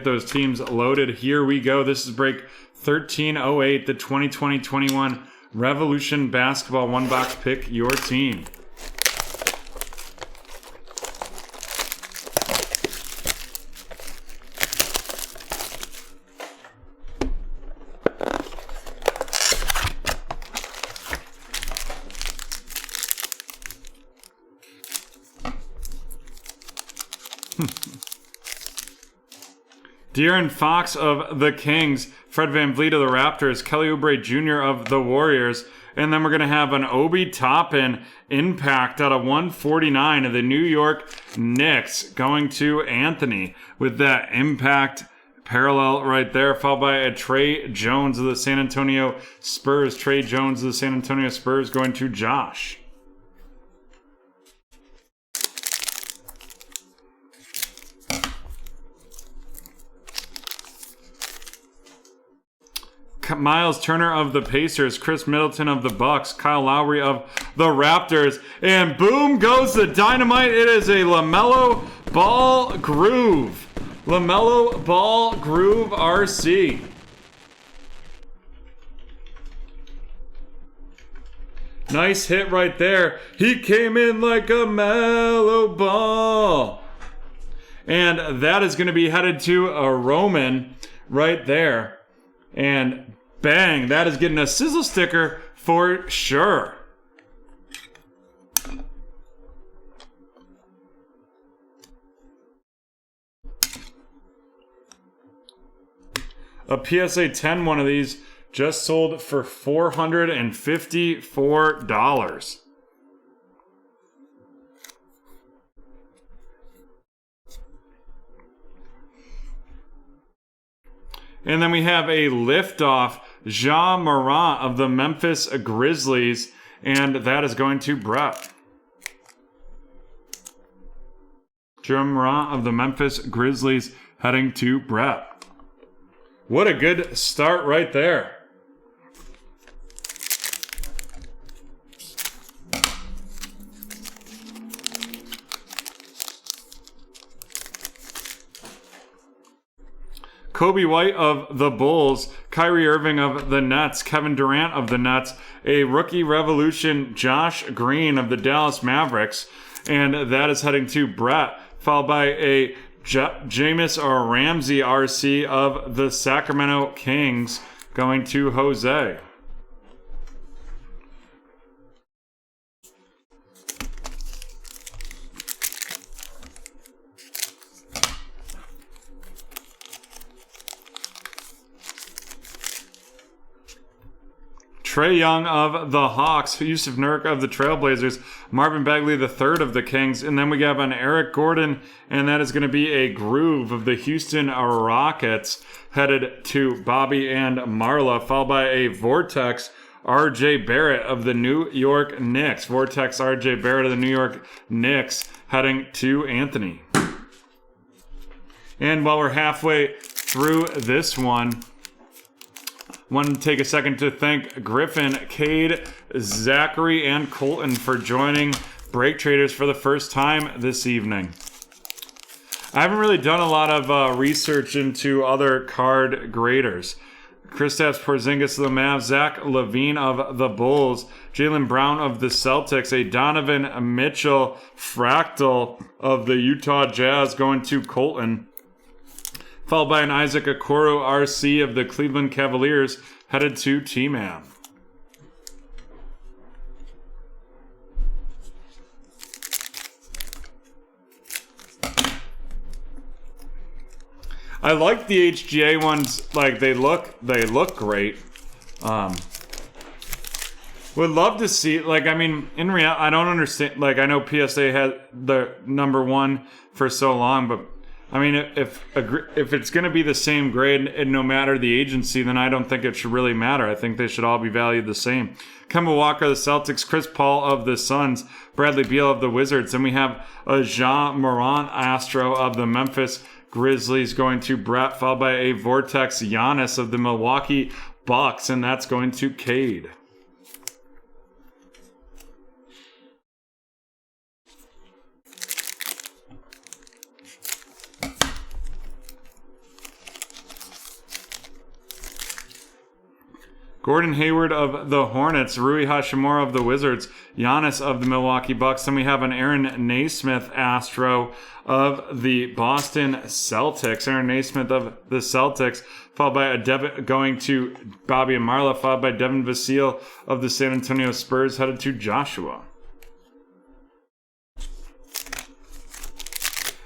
those teams loaded. Here we go. This is break 1308, the 2020-21 Revolution Basketball one box. Pick your team. De'Aaron Fox of the Kings, Fred VanVleet of the Raptors, Kelly Oubre Jr. of the Warriors, and then we're going to have an Obi Toppin impact out of 149 of the New York Knicks going to Anthony with that impact parallel right there, followed by a Trey Jones of the San Antonio Spurs. Trey Jones of the San Antonio Spurs going to Josh. Miles Turner of the Pacers, Chris Middleton of the Bucks, Kyle Lowry of the Raptors, and boom goes the dynamite. It is a LaMelo Ball Groove. LaMelo Ball Groove RC. Nice hit right there. He came in like a mellow ball. And that is going to be headed to a Roman right there. And bang, that is getting a sizzle sticker for sure. A PSA 10 one of these just sold for $454. And then we have a liftoff, Ja Morant of the Memphis Grizzlies, and that is going to Brett. Ja Morant of the Memphis Grizzlies heading to Brett. What a good start right there. Kobe White of the Bulls, Kyrie Irving of the Nets, Kevin Durant of the Nets, a rookie revolution, Josh Green of the Dallas Mavericks, and that is heading to Brett, followed by a Jameis Ramsey RC of the Sacramento Kings going to Jose. Trae Young of the Hawks, Yusuf Nurk of the Trailblazers, Marvin Bagley III of the Kings, and then we have an Eric Gordon, and that is going to be a Groove of the Houston Rockets, headed to Bobby and Marla, followed by a Vortex RJ Barrett of the New York Knicks. Vortex RJ Barrett of the New York Knicks heading to Anthony. And while we're halfway through this one, want to take a second to thank Griffin, Cade, Zachary, and Colton for joining BreakTraders for the first time this evening. I haven't really done a lot of research into other card graders. Kristaps Porzingis of the Mavs, Zach LaVine of the Bulls, Jaylen Brown of the Celtics, a Donovan Mitchell Fractal of the Utah Jazz going to Colton, followed by an Isaac Okoro RC of the Cleveland Cavaliers, headed to T-Man. I like the HGA ones. Like they look great. Would love to see. Like I mean, in reality, I don't understand. Like I know PSA had the #1 for so long, but I mean, if it's going to be the same grade and no matter the agency, then I don't think it should really matter. I think they should all be valued the same. Kemba Walker of the Celtics, Chris Paul of the Suns, Bradley Beal of the Wizards. Then we have a Ja Morant Astro of the Memphis Grizzlies going to Brett, followed by a Vortex Giannis of the Milwaukee Bucks, and that's going to Cade. Gordon Hayward of the Hornets, Rui Hachimura of the Wizards, Giannis of the Milwaukee Bucks. Then we have an Aaron Naismith Astro of the Boston Celtics. Aaron Naismith of the Celtics, followed by going to Bobby and Marla, followed by Devin Vassell of the San Antonio Spurs, headed to Joshua.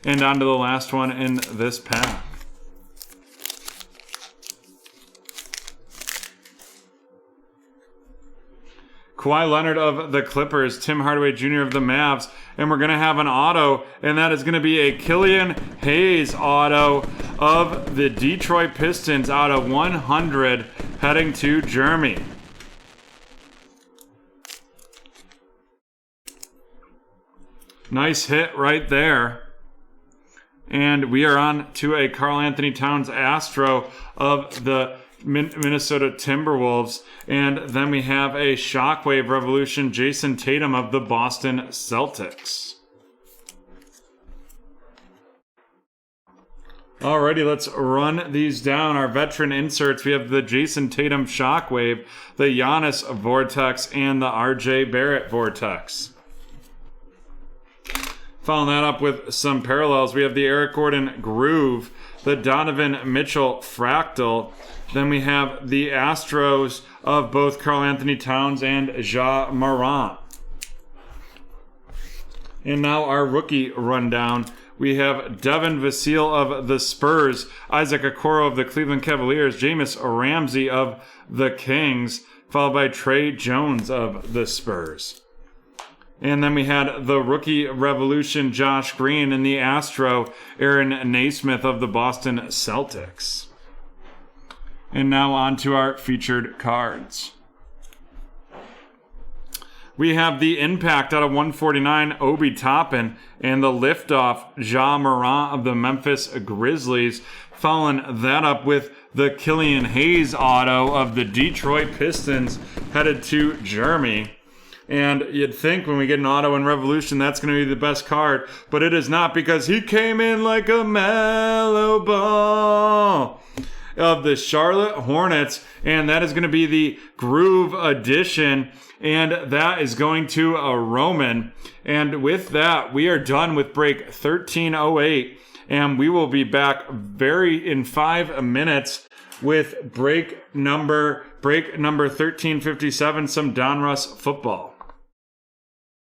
And on to the last one in this pack. Kawhi Leonard of the Clippers, Tim Hardaway Jr. of the Mavs, and we're going to have an auto, and that is going to be a Killian Hayes auto of the Detroit Pistons out of 100, heading to Jeremy. Nice hit right there. And we are on to a Karl Anthony Towns Astro of the Minnesota Timberwolves. And then we have a Shockwave Revolution Jason Tatum of the Boston Celtics. Alrighty, let's run these down. Our veteran inserts, we have the Jason Tatum Shockwave, the Giannis Vortex, and the RJ Barrett Vortex. Following that up with some parallels, we have the Eric Gordon Groove, the Donovan Mitchell Fractal. Then we have the Astros of both Karl Anthony Towns and Ja Morant. And now our rookie rundown. We have Devin Vassell of the Spurs, Isaac Okoro of the Cleveland Cavaliers, Jameis Ramsey of the Kings, followed by Trey Jones of the Spurs. And then we had the rookie revolution Josh Green and the Astro Aaron Naismith of the Boston Celtics. And now on to our featured cards. We have the Impact out of 149 Obi Toppin and the Liftoff Ja Morant of the Memphis Grizzlies. Following that up with the Killian Hayes auto of the Detroit Pistons, headed to Jeremy. And you'd think when we get an auto in Revolution, that's going to be the best card. But it is not, because he came in like a mellow ball of the Charlotte Hornets. And that is going to be the Groove Edition. And that is going to a Roman. And with that, we are done with break 1308. And we will be back in 5 minutes with break number 1357, some Donruss football.